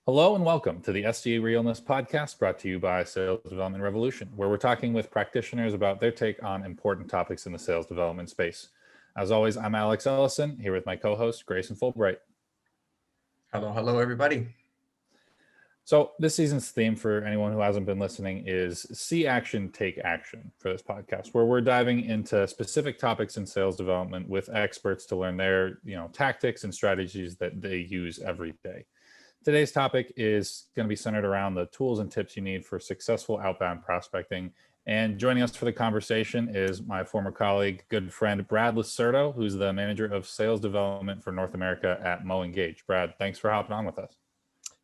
Hello and welcome to the SDRealness podcast brought to you by Sales Development Revolution, where we're talking with practitioners about their take on important topics in the sales development space. As always, I'm Alex Ellison, here with my co-host, Grayson Fulbright. Hello, everybody. So this season's theme for anyone who hasn't been listening is See Action, Take Action for this podcast, where we're diving into specific topics in sales development with experts to learn their, tactics and strategies that they use every day. Today's topic is going to be centered around the tools and tips you need for successful outbound prospecting. And joining us for the conversation is my former colleague, good friend, Brad Losurdo, who's the manager of sales development for North America at MoEngage. Brad, thanks for hopping on with us.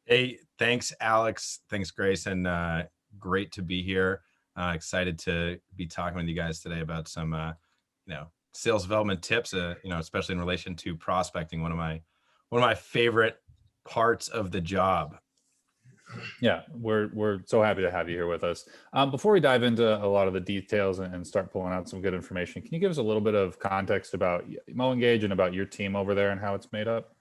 Hey, thanks, Alex. Thanks, Grace. And great to be here. Excited to be talking with you guys today about some, sales development tips, especially in relation to prospecting, one of my favorite parts of the job. Yeah, we're so happy to have you here with us. Before we dive into a lot of the details and start pulling out some good information, can you give us a little bit of context about MoEngage and about your team over there and how it's made up?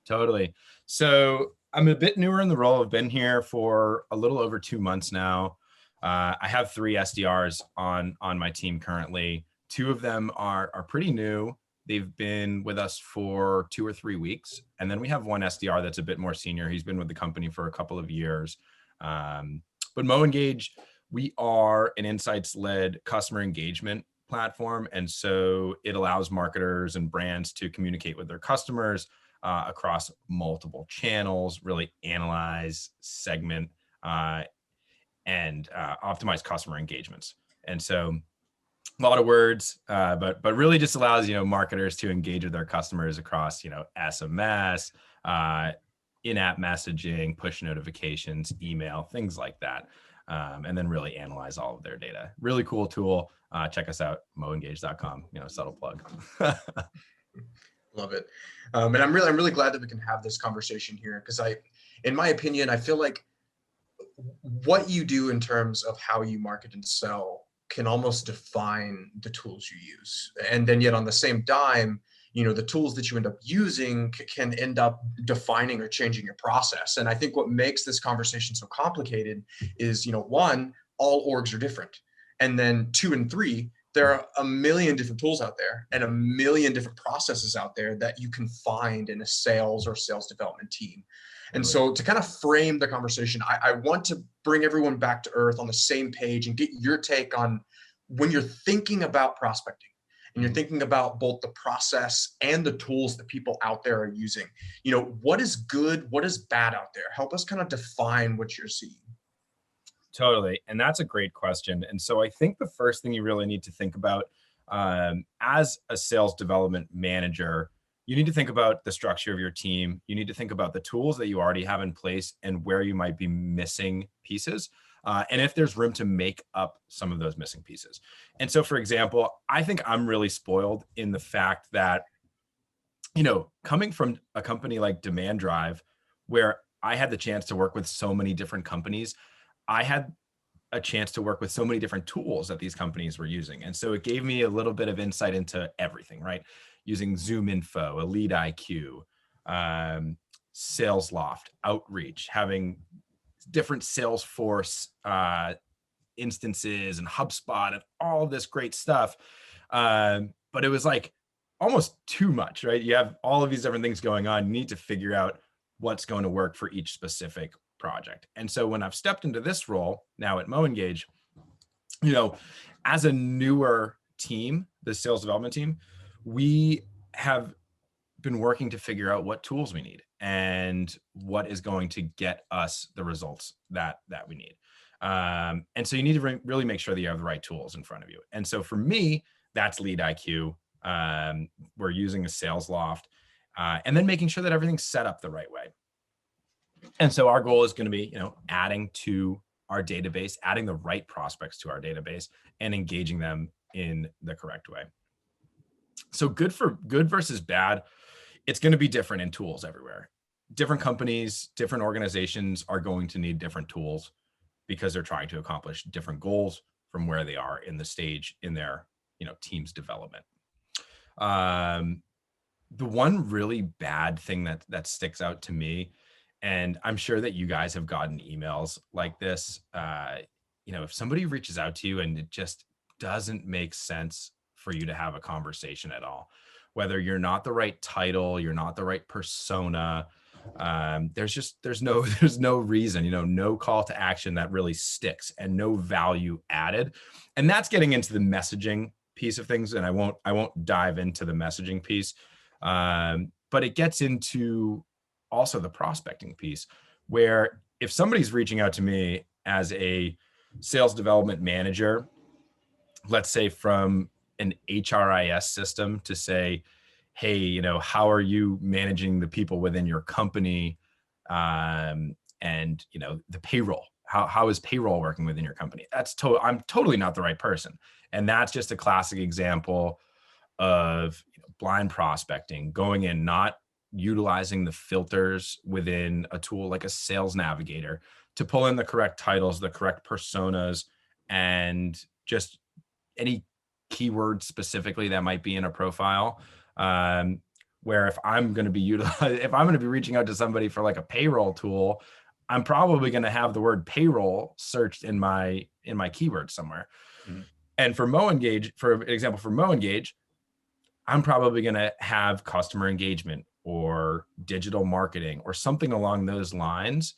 Totally. So I'm a bit newer in the role. I've been here for a little over 2 months now. I have 3 SDRs on my team currently. 2 of them are pretty new. They've been with us for 2 or 3 weeks. And then we have one SDR that's a bit more senior. He's been with the company for a couple of years. But MoEngage, we are an insights-led customer engagement platform. And so it allows marketers and brands to communicate with their customers across multiple channels, really analyze, segment, and optimize customer engagements. And so a lot of words, but really just allows, marketers to engage with their customers across, SMS, in-app messaging, push notifications, email, things like that. And then really analyze all of their data. Really cool tool. Check us out, moengage.com, subtle plug. Love it. And I'm really glad that we can have this conversation here because in my opinion, I feel like what you do in terms of how you market and sell can almost define the tools you use. And then yet on the same dime, the tools that you end up using can end up defining or changing your process. And I think what makes this conversation so complicated is, 1, all orgs are different. And then 2 and 3, there are a million different tools out there and a million different processes out there that you can find in a sales or sales development team. And so to kind of frame the conversation, I want to bring everyone back to earth on the same page and get your take on when you're thinking about prospecting and you're thinking about both the process and the tools that people out there are using. What is good? What is bad out there? Help us kind of define what you're seeing. Totally. And that's a great question. And so I think the first thing you really need to think about as a sales development manager, you need to think about the structure of your team. You need to think about the tools that you already have in place and where you might be missing pieces. And if there's room to make up some of those missing pieces. And so, for example, I think I'm really spoiled in the fact that, coming from a company like Demand Drive, where I had the chance to work with so many different companies, I had a chance to work with so many different tools that these companies were using. And so it gave me a little bit of insight into everything, right? Using Zoom Info, Elite IQ, SalesLoft, Outreach, having different Salesforce instances and HubSpot and all this great stuff. But it was like almost too much, right? You have all of these different things going on. You need to figure out what's going to work for each specific project. And so when I've stepped into this role now at MoEngage, as a newer team, the sales development team, we have been working to figure out what tools we need and what is going to get us the results that we need. And so you need to really make sure that you have the right tools in front of you. And so for me, that's Lead IQ. We're using a SalesLoft, and then making sure that everything's set up the right way. And so our goal is going to be, adding to our database, adding the right prospects to our database and engaging them in the correct way. So good versus bad, it's going to be different in tools everywhere. Different companies, different organizations are going to need different tools because they're trying to accomplish different goals from where they are in the stage in their, team's development. The one really bad thing that sticks out to me And I'm sure that you guys have gotten emails like this. If somebody reaches out to you and it just doesn't make sense for you to have a conversation at all, whether you're not the right title, you're not the right persona, there's no reason, no call to action that really sticks and no value added. And that's getting into the messaging piece of things. And I won't dive into the messaging piece. But it gets into also the prospecting piece, where if somebody's reaching out to me as a sales development manager, let's say from an HRIS system, to say, hey, how are you managing the people within your company? And the payroll, how is payroll working within your company? I'm totally not the right person. And that's just a classic example of blind prospecting, going in, not utilizing the filters within a tool like a sales navigator to pull in the correct titles, the correct personas, and just any keyword specifically that might be in a profile. Where if I'm going to be reaching out to somebody for like a payroll tool, I'm probably going to have the word payroll searched in my keyword somewhere. Mm-hmm. And for MoEngage, I'm probably going to have customer engagement or digital marketing or something along those lines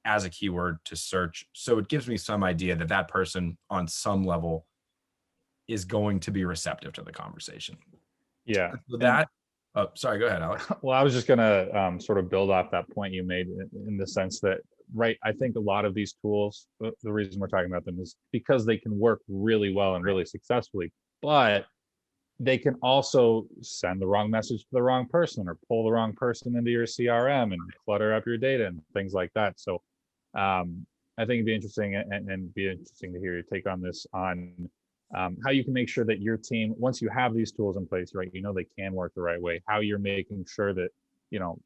as a keyword to search. So it gives me some idea that person on some level is going to be receptive to the conversation. Yeah. Oh, sorry, go ahead, Alex. Well, I was just going to sort of build off that point you made in the sense that, right, I think a lot of these tools, the reason we're talking about them is because they can work really well and really successfully, but they can also send the wrong message to the wrong person or pull the wrong person into your CRM and clutter up your data and things like that. So I think it'd be interesting and be interesting to hear your take on this, on how you can make sure that your team, once you have these tools in place, right, they can work the right way, how you're making sure that,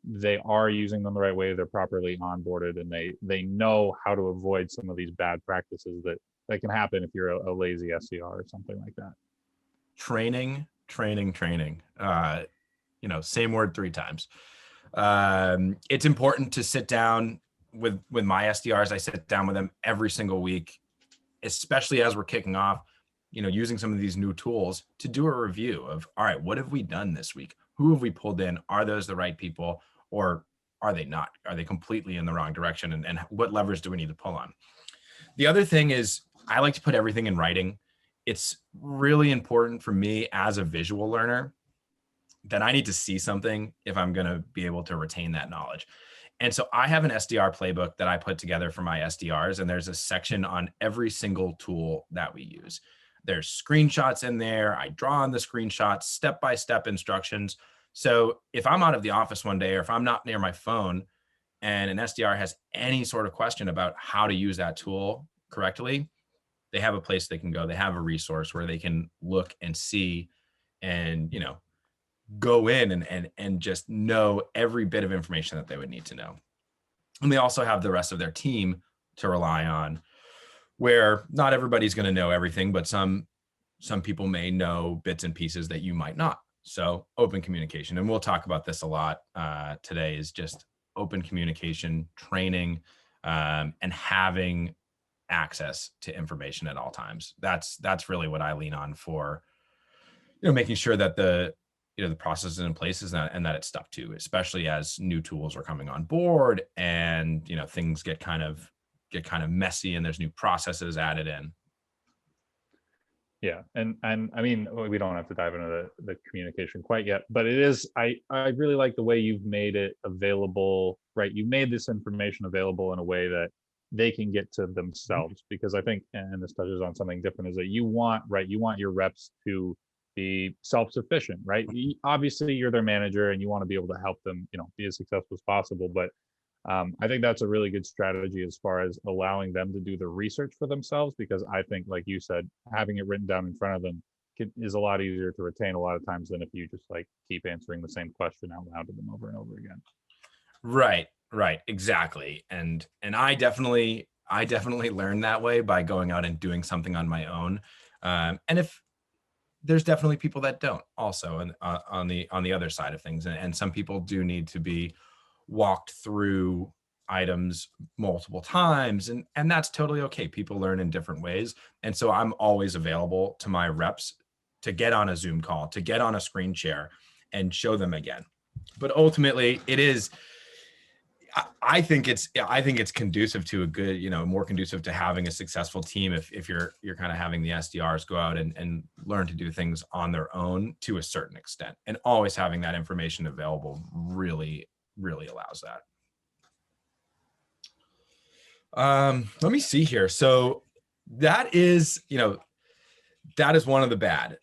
they are using them the right way, they're properly onboarded, and they know how to avoid some of these bad practices that can happen if you're a lazy SDR or something like that. Training. Same word 3 times. It's important to sit down with my SDRs. I sit down with them every single week, especially as we're kicking off, using some of these new tools, to do a review of, all right, what have we done this week? Who have we pulled in? Are those the right people, or are they not? Are they completely in the wrong direction? And what levers do we need to pull on? The other thing is, I like to put everything in writing. It's really important for me as a visual learner that I need to see something if I'm going to be able to retain that knowledge. And so I have an SDR playbook that I put together for my SDRs, and there's a section on every single tool that we use. There's screenshots in there. I draw on the screenshots, step-by-step instructions. So if I'm out of the office one day, or if I'm not near my phone and an SDR has any sort of question about how to use that tool correctly, they have a place they can go. They have a resource where they can look and see and, go in and just know every bit of information that they would need to know. And they also have the rest of their team to rely on, where not everybody's going to know everything, but some people may know bits and pieces that you might not. So open communication. And we'll talk about this a lot today, is just open communication, training, and having access to information at all times. That's really what I lean on for, making sure that the process is in place and that it's stuck to, especially as new tools are coming on board and, things get kind of messy and there's new processes added in. Yeah. And I mean, we don't have to dive into the communication quite yet, but it is, I really like the way you've made it available, right? You made this information available in a way that they can get to themselves, because I think, and this touches on something different, is that you want your reps to be self-sufficient, right? Obviously you're their manager and you want to be able to help them, be as successful as possible. But I think that's a really good strategy as far as allowing them to do the research for themselves, because I think, like you said, having it written down in front of them is a lot easier to retain a lot of times than if you just keep answering the same question out loud to them over and over again. Right, exactly. And I definitely learned that way by going out and doing something on my own. And if there's definitely people that don't also, and on the other side of things, and some people do need to be walked through items multiple times, and that's totally okay. People learn in different ways. And so I'm always available to my reps to get on a Zoom call, to get on a screen share and show them again. But ultimately it is, I think it's conducive to a good, more conducive to having a successful team if you're kind of having the SDRs go out and learn to do things on their own to a certain extent, and always having that information available really, really allows that. Let me see here. So that is, that is one of the bad,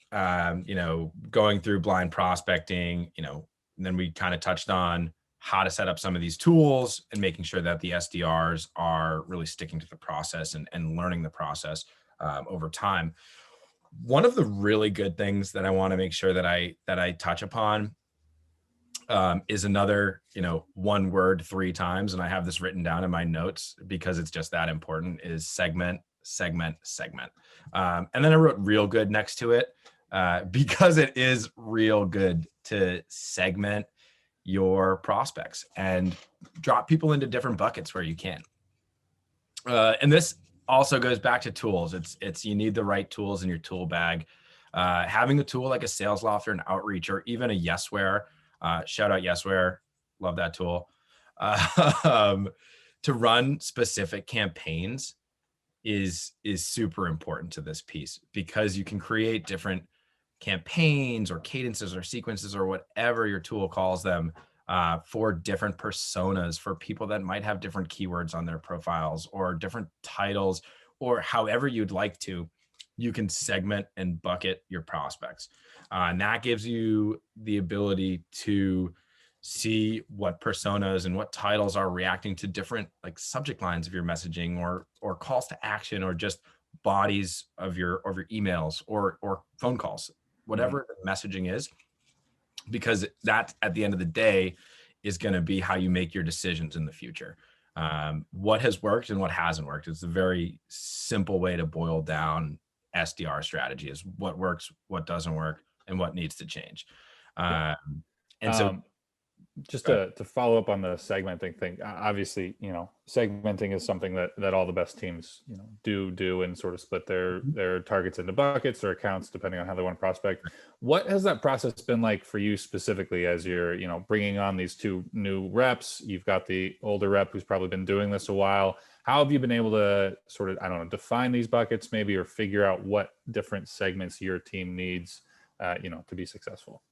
going through blind prospecting, and then we kind of touched on how to set up some of these tools and making sure that the SDRs are really sticking to the process and learning the process over time. One of the really good things that I want to make sure that I touch upon is another, one word 3 times, and I have this written down in my notes because it's just that important, is segment, segment, segment. And then I wrote real good next to it because it is real good to segment your prospects and drop people into different buckets where you can. And this also goes back to tools. It's you need the right tools in your tool bag. Having a tool like a Sales Loft or an Outreach or even a Yesware, shout out Yesware, love that tool, to run specific campaigns is super important to this piece, because you can create different campaigns or cadences or sequences or whatever your tool calls them for different personas, for people that might have different keywords on their profiles or different titles, or however you'd like to. You can segment and bucket your prospects. And that gives you the ability to see what personas and what titles are reacting to different like subject lines of your messaging or calls to action or just bodies of your emails or phone calls, whatever the messaging is, because that at the end of the day is going to be how you make your decisions in the future. What has worked and what hasn't worked. It's a very simple way to boil down SDR strategy, is what works, what doesn't work, and what needs to change. Just to follow up on the segmenting thing, obviously, segmenting is something that all the best teams, do and sort of split their targets into buckets or accounts, depending on how they want to prospect. What has that process been like for you specifically as you're, bringing on these 2 new reps? You've got the older rep who's probably been doing this a while. How have you been able to sort of, define these buckets maybe, or figure out what different segments your team needs, to be successful?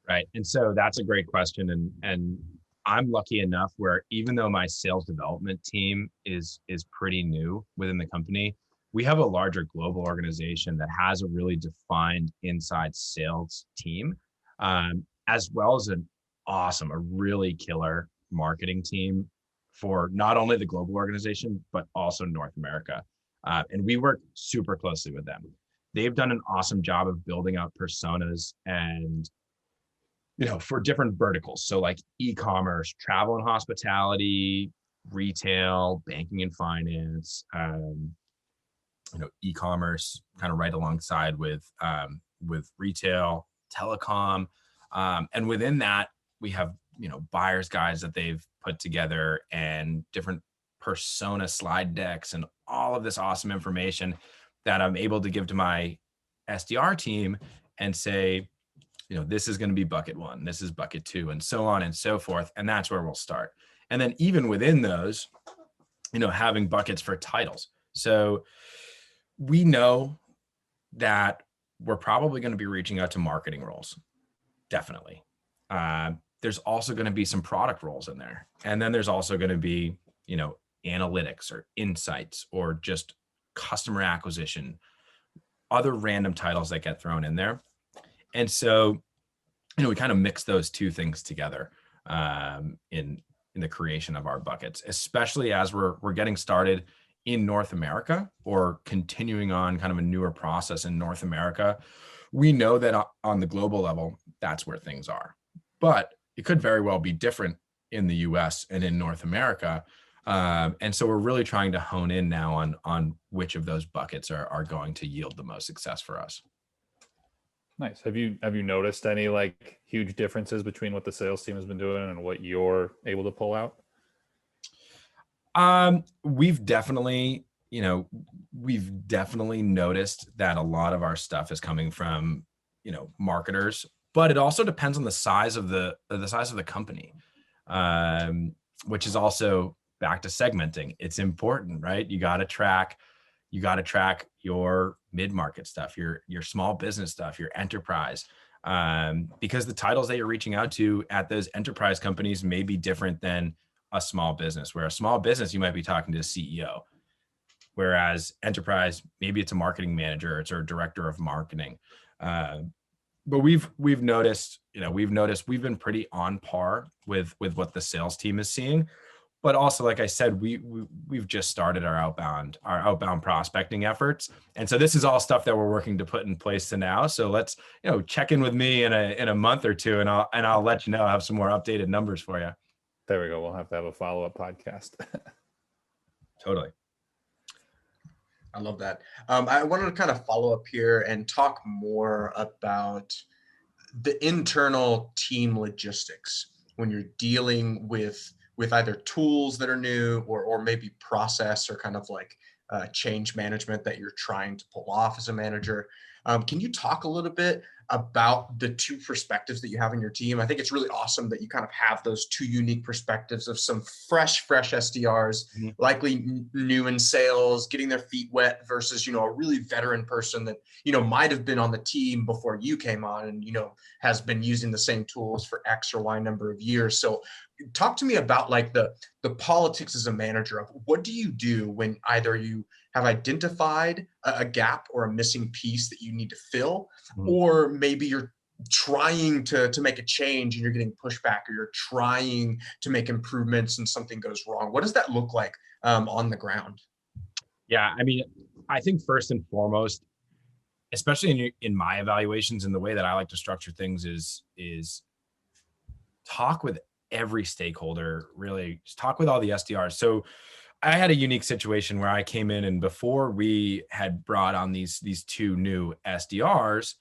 Right. And so that's a great question. And I'm lucky enough where even though my sales development team is pretty new within the company, we have a larger global organization that has a really defined inside sales team, as well as a really killer marketing team for not only the global organization, but also North America. And we work super closely with them. They've done an awesome job of building out personas and for different verticals. So like e-commerce, travel and hospitality, retail, banking and finance, e-commerce kind of right alongside with retail, telecom. And within that, we have, buyers guides that they've put together and different persona slide decks and all of this awesome information that I'm able to give to my SDR team and say, this is going to be bucket 1, this is bucket 2, and so on and so forth. And that's where we'll start. And then even within those, having buckets for titles. So we know that we're probably going to be reaching out to marketing roles. Definitely. There's also going to be some product roles in there. And then there's also going to be, analytics or insights or just customer acquisition, other random titles that get thrown in there. And so, we kind of mix those 2 things together in the creation of our buckets, especially as we're getting started in North America or continuing on kind of a newer process in North America. We know that on the global level, that's where things are, but it could very well be different in the US and in North America. And so we're really trying to hone in now on which of those buckets are going to yield the most success for us. Nice. Have you noticed any like huge differences between what the sales team has been doing and what you're able to pull out? We've definitely, we've definitely noticed that a lot of our stuff is coming from, marketers, but it also depends on the size of the company, which is also back to segmenting. It's important, right? You got to track your mid-market stuff, your small business stuff, your enterprise, because the titles that you're reaching out to at those enterprise companies may be different than a small business. Where a small business, you might be talking to a CEO, whereas enterprise, maybe it's a marketing manager, it's a director of marketing. But we've noticed, we've been pretty on par with what the sales team is seeing. But also, like I said, we've just started our outbound prospecting efforts, and so this is all stuff that we're working to put in place to now. So let's check in with me in a month or two, and I'll let you know. I have some more updated numbers for you. There we go. We'll have to have a follow-up podcast. Totally. I love that. I wanted to kind of follow up here and talk more about the internal team logistics when you're dealing with either tools that are new or maybe process or kind of like change management that you're trying to pull off as a manager. Can you talk a little bit about the two perspectives that you have in your team? I think it's really awesome that you kind of have those two unique perspectives of some fresh SDRs, likely new in sales, getting their feet wet versus, a really veteran person that, might have been on the team before you came on and, has been using the same tools for X or Y number of years. So talk to me about like the politics as a manager of what do you do when either you have identified a gap or a missing piece that you need to fill, or maybe you're trying to make a change and you're getting pushback, or you're trying to make improvements and something goes wrong. What does that look like on the ground? Yeah, I mean, I think first and foremost, especially in my evaluations and the way that I like to structure things is talk with every stakeholder, really just talk with all the SDRs. So I had a unique situation where I came in, and before we had brought on these two new SDRs,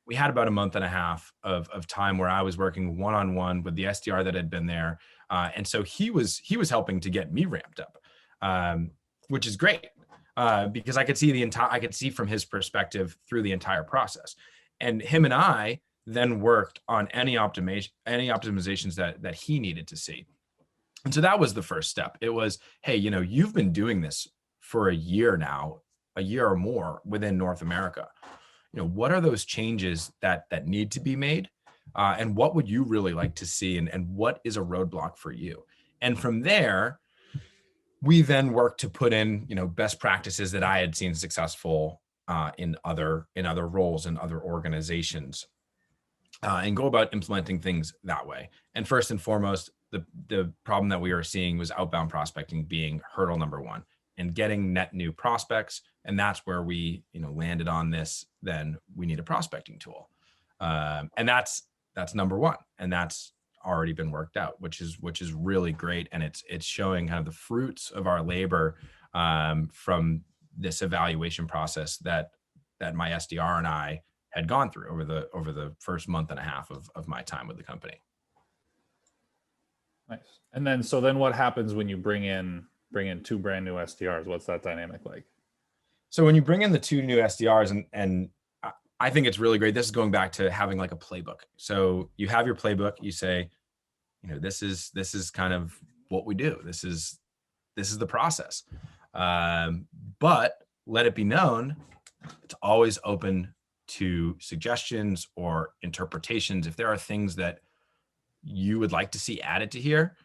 we had about a month and a half of time where I was working one-on-one with the SDR that had been there. And so he was helping to get me ramped up, which is great, because I could see from his perspective through the entire process. And him and I then worked on any optimizations that he needed to see. And so that was the first step. It was, hey, you've been doing this for a year now, a year or more within North America. What are those changes that need to be made? And what would you really like to see? And what is a roadblock for you? And from there, we then worked to put in, best practices that I had seen successful in other roles in other organizations, and go about implementing things that way. And first and foremost, the problem that we were seeing was outbound prospecting being hurdle number one, and getting net new prospects. And that's where we, landed on this. Then we need a prospecting tool, and that's number one, and that's already been worked out, which is really great, and it's showing kind of the fruits of our labor from this evaluation process that my SDR and I had gone through over the first month and a half of my time with the company. Nice. And then what happens when you bring in two brand new SDRs? What's that dynamic like? So when you bring in the two new SDRs, and I think it's really great. This is going back to having like a playbook. So you have your playbook, you say, this is kind of what we do. This is the process. But let it be known, it's always open to suggestions or interpretations. If there are things that you would like to see added to here,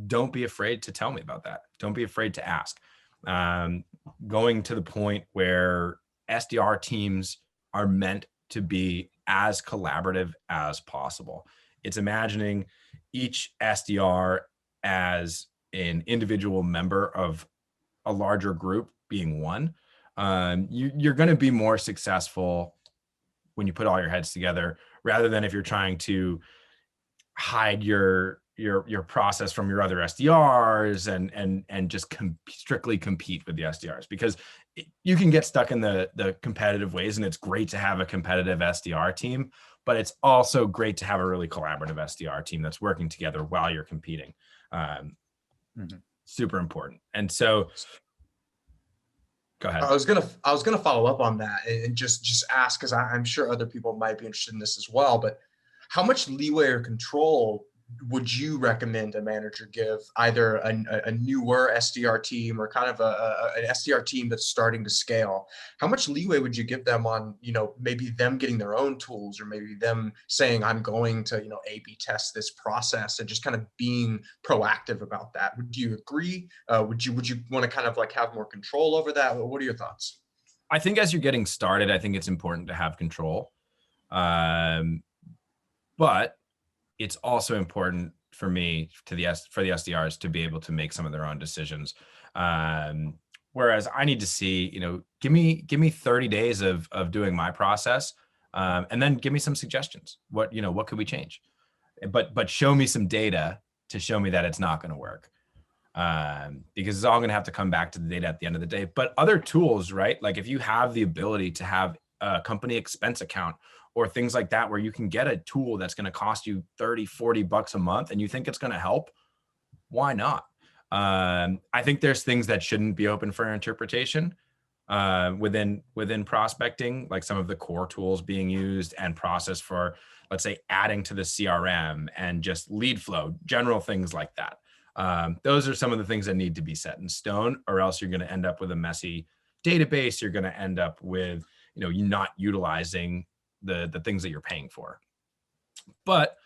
don't be afraid to tell me about that. Don't be afraid to ask. Going to the point where SDR teams are meant to be as collaborative as possible. It's imagining each SDR as an individual member of a larger group being one. You're going to be more successful when you put all your heads together, rather than if you're trying to hide your process from your other SDRs and just strictly compete with the SDRs, because you can get stuck in the competitive ways, and it's great to have a competitive SDR team, but it's also great to have a really collaborative SDR team that's working together while you're competing. super important. And so go ahead. I was gonna follow up on that and just ask, because I'm sure other people might be interested in this as well. But how much leeway or control would you recommend a manager give either a newer SDR team or kind of an SDR team that's starting to scale? How much leeway would you give them on, maybe them getting their own tools, or maybe them saying, I'm going to, A/B test this process, and just kind of being proactive about that? Would you agree? Would you want to kind of like have more control over that? What are your thoughts? I think as you're getting started, I think it's important to have control. But it's also important for me for the SDRs to be able to make some of their own decisions. Whereas I need to see, give me 30 days of doing my process, and then give me some suggestions. What could we change? But show me some data to show me that it's not going to work. Because it's all going to have to come back to the data at the end of the day. But other tools, right? Like if you have the ability to have a company expense account or things like that, where you can get a tool that's going to cost you $30-$40 a month and you think it's going to help, why not? I think there's things that shouldn't be open for interpretation within prospecting, like some of the core tools being used and process for, let's say, adding to the CRM and just lead flow, general things like that. Those are some of the things that need to be set in stone, or else you're going to end up with a messy database. You're going to end up with, you not utilizing the things that you're paying for. But,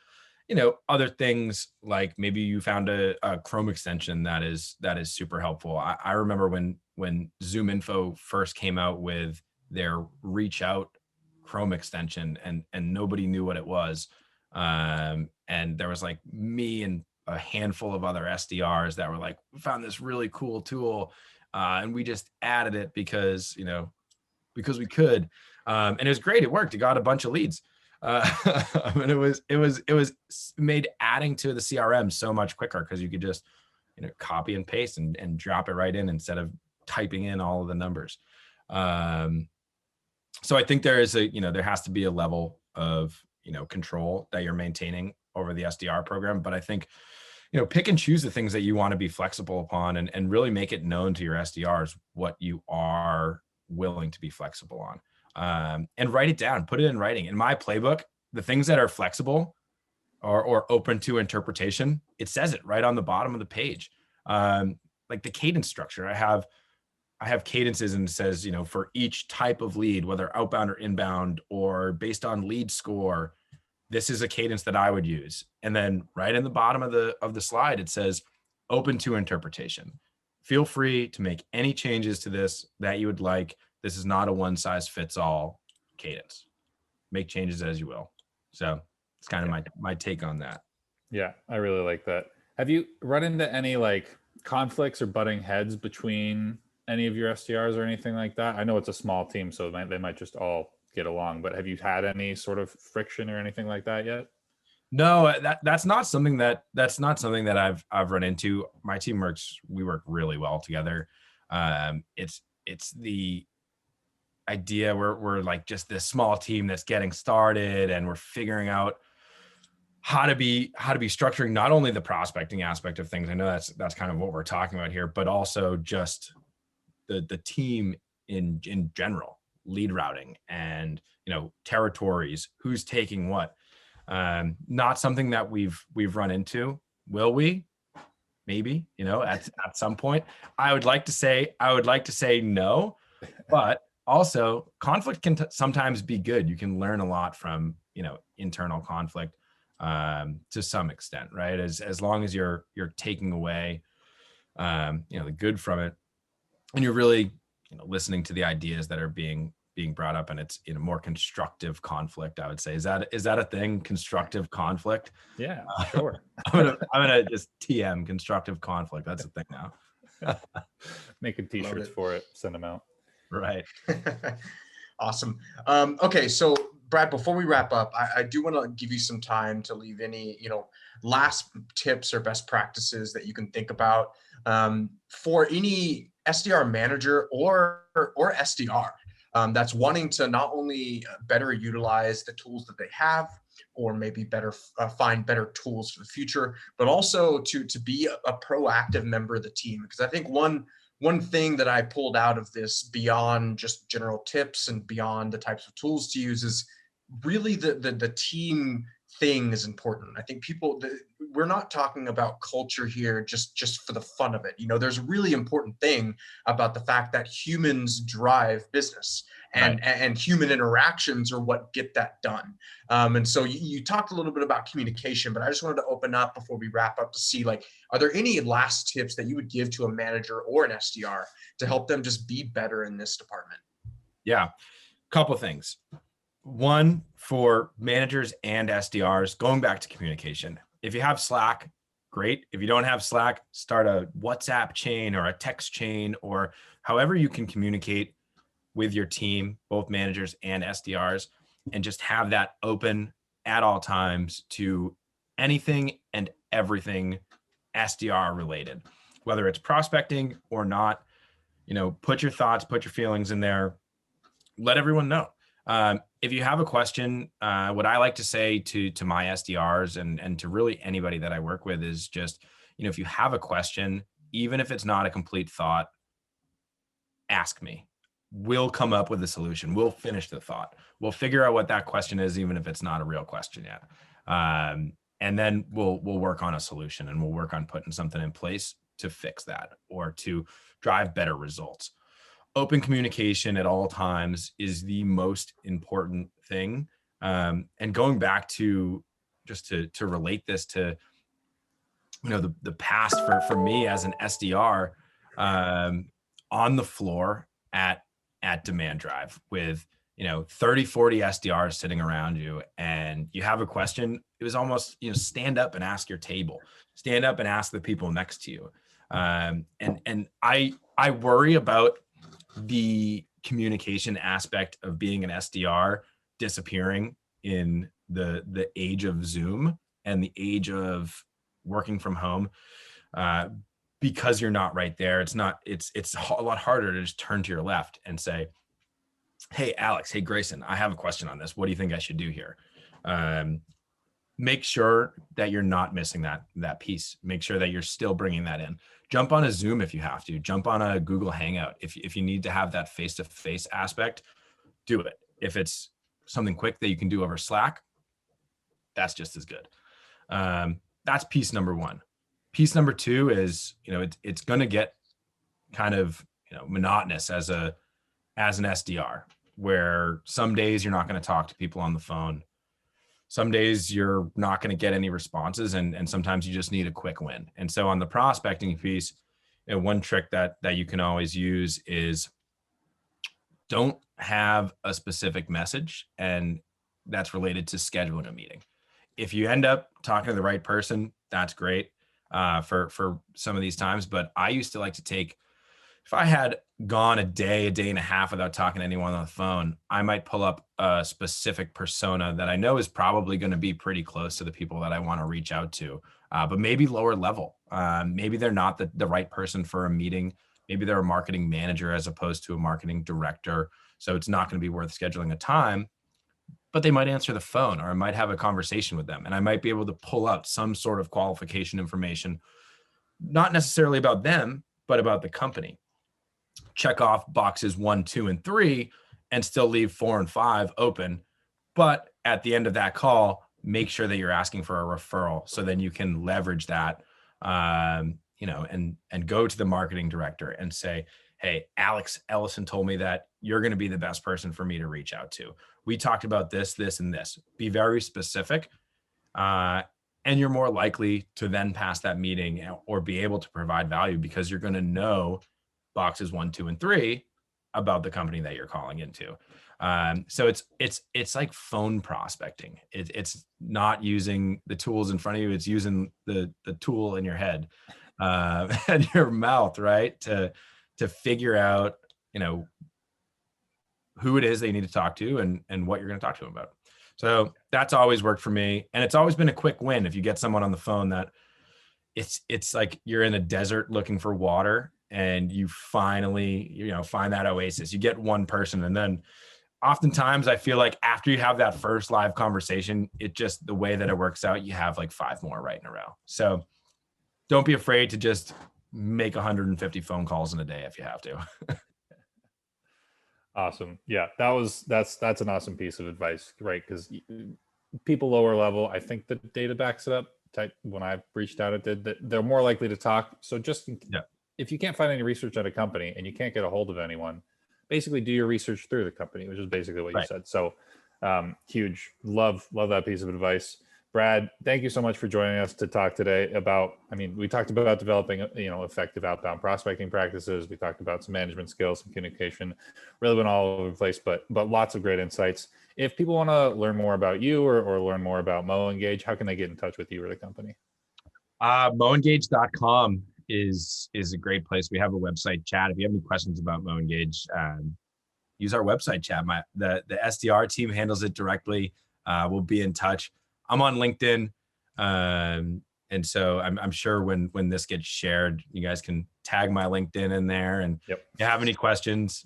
other things like maybe you found a Chrome extension that is super helpful. I remember when ZoomInfo first came out with their Reach Out Chrome extension, and nobody knew what it was. And there was like me and a handful of other SDRs that were like, we found this really cool tool, and we just added it because we could, and it was great. It worked. It got a bunch of leads, and it was made adding to the CRM so much quicker because you could just copy and paste and drop it right in instead of typing in all of the numbers. So I think there is there has to be a level of control that you're maintaining over the SDR program. But I think, pick and choose the things that you want to be flexible upon, and really make it known to your SDRs what you are willing to be flexible on, and write it down, put it in writing. In my playbook, the things that are flexible or open to interpretation, it says it right on the bottom of the page. Like the cadence structure, I have cadences, and it says, for each type of lead, whether outbound or inbound, or based on lead score, this is a cadence that I would use. And then right in the bottom of the slide, it says open to interpretation. Feel free to make any changes to this that you would like. This is not a one size fits all cadence. Make changes as you will. So it's kind of my take on that. Yeah, I really like that. Have you run into any like conflicts or butting heads between any of your SDRs or anything like that? I know it's a small team, so they might just all get along, but have you had any sort of friction or anything like that yet? No, that's not something that I've run into. My team we work really well together. It's the idea we're like just this small team that's getting started, and we're figuring out how to be structuring not only the prospecting aspect of things. I know that's kind of what we're talking about here, but also just the team in general, lead routing and territories, who's taking what. Not something that we've run into. Will we? Maybe, at some point. I would like to say no, but also conflict can sometimes be good. You can learn a lot from, internal conflict, to some extent, right? As long as you're taking away, the good from it, and you're really, listening to the ideas that are being brought up, and it's more constructive conflict, I would say. Is that a thing? Constructive conflict? Yeah, sure. I'm gonna just TM constructive conflict. That's a thing now. Making t-shirts for it, send them out. Right. Awesome. Okay, so Brad, before we wrap up, I do want to give you some time to leave any, last tips or best practices that you can think about for any SDR manager or SDR that's wanting to not only better utilize the tools that they have, or maybe better find better tools for the future, but also to be a proactive member of the team. Because I think one thing that I pulled out of this, beyond just general tips and beyond the types of tools to use, is really the team thing is important. I think we're not talking about culture here just for the fun of it. There's a really important thing about the fact that humans drive business, and human interactions are what get that done. And so you talked a little bit about communication, but I just wanted to open up before we wrap up to see, like, are there any last tips that you would give to a manager or an SDR to help them just be better in this department? Yeah, couple things. One, for managers and SDRs, going back to communication. If you have Slack, great. If you don't have Slack, start a WhatsApp chain or a text chain, or however you can communicate with your team, both managers and SDRs, and just have that open at all times to anything and everything SDR related, whether it's prospecting or not. Put your thoughts, put your feelings in there. Let everyone know. If you have a question, what I like to say to my SDRs and to really anybody that I work with is just, if you have a question, even if it's not a complete thought, ask me. We'll come up with a solution. We'll finish the thought. We'll figure out what that question is, even if it's not a real question yet. And then we'll work on a solution, and we'll work on putting something in place to fix that or to drive better results. Open communication at all times is the most important thing. And going back to just to relate this to, the past for me as an SDR, on the floor at Demand Drive with, 30, 40 SDRs sitting around you, and you have a question, it was almost, stand up and ask your table, stand up and ask the people next to you. And I worry about the communication aspect of being an SDR disappearing in the age of Zoom and the age of working from home, because you're not right there. It's a lot harder to just turn to your left and say, hey, Alex, hey, Grayson, I have a question on this. What do you think I should do here? Make sure that you're not missing that piece. Make sure that you're still bringing that in. Jump on a Zoom if you have to. Jump on a Google Hangout. If you need to have that face-to-face aspect, do it. If it's something quick that you can do over Slack, that's just as good. That's piece number one. Piece number two is, it's going to get kind of, monotonous as an SDR, where some days you're not going to talk to people on the phone. Some days you're not going to get any responses, and sometimes you just need a quick win. And so on the prospecting piece, one trick that you can always use is don't have a specific message, and that's related to scheduling a meeting. If you end up talking to the right person, that's great for some of these times. But I used to like to take, if I had gone a day and a half without talking to anyone on the phone, I might pull up a specific persona that I know is probably going to be pretty close to the people that I want to reach out to, but maybe lower level. Maybe they're not the right person for a meeting. Maybe they're a marketing manager as opposed to a marketing director. So it's not going to be worth scheduling a time, but they might answer the phone, or I might have a conversation with them, and I might be able to pull out some sort of qualification information, not necessarily about them, but about the company. Check off boxes 1, 2, and 3, and still leave 4 and 5 open. But at the end of that call, make sure that you're asking for a referral, so then you can leverage that, and go to the marketing director and say, hey, Alex Ellison told me that you're going to be the best person for me to reach out to. We talked about this, this, and this. Be very specific. And you're more likely to then pass that meeting or be able to provide value, because you're going to know boxes 1, 2, and 3 about the company that you're calling into. So it's like phone prospecting. It's not using the tools in front of you. It's using the tool in your head and your mouth, right? To figure out, who it is they need to talk to and what you're going to talk to them about. So that's always worked for me. And it's always been a quick win. If you get someone on the phone that it's like you're in a desert looking for water, and you finally, find that oasis. You get one person, and then oftentimes I feel like after you have that first live conversation, it just, the way that it works out, you have like 5 more right in a row. So don't be afraid to just make 150 phone calls in a day if you have to. Awesome. Yeah, that's an awesome piece of advice, right? Because people lower level, I think the data backs it up. When I've reached out, it did that. They're more likely to talk. So just if you can't find any research on a company and you can't get a hold of anyone, basically do your research through the company, which is basically what you said. So huge, love that piece of advice. Brad, thank you so much for joining us to talk today about, we talked about developing, effective outbound prospecting practices. We talked about some management skills, some communication, really went all over the place, but lots of great insights. If people want to learn more about you or learn more about MoEngage, how can they get in touch with you or the company? MoEngage.com is a great place. We have a website chat. If you have any questions about MoEngage, use our website chat. The SDR team handles it directly. We'll be in touch. I'm on LinkedIn. And so I'm sure when this gets shared, you guys can tag my LinkedIn in there. And if you have any questions,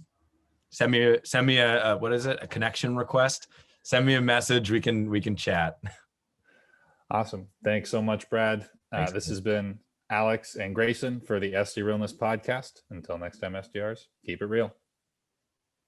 send me a what is it? A connection request. Send me a message. We can chat. Awesome. Thanks so much, Brad. This has been Alex and Grayson for the SDRealness podcast. Until next time, SDRs, keep it real.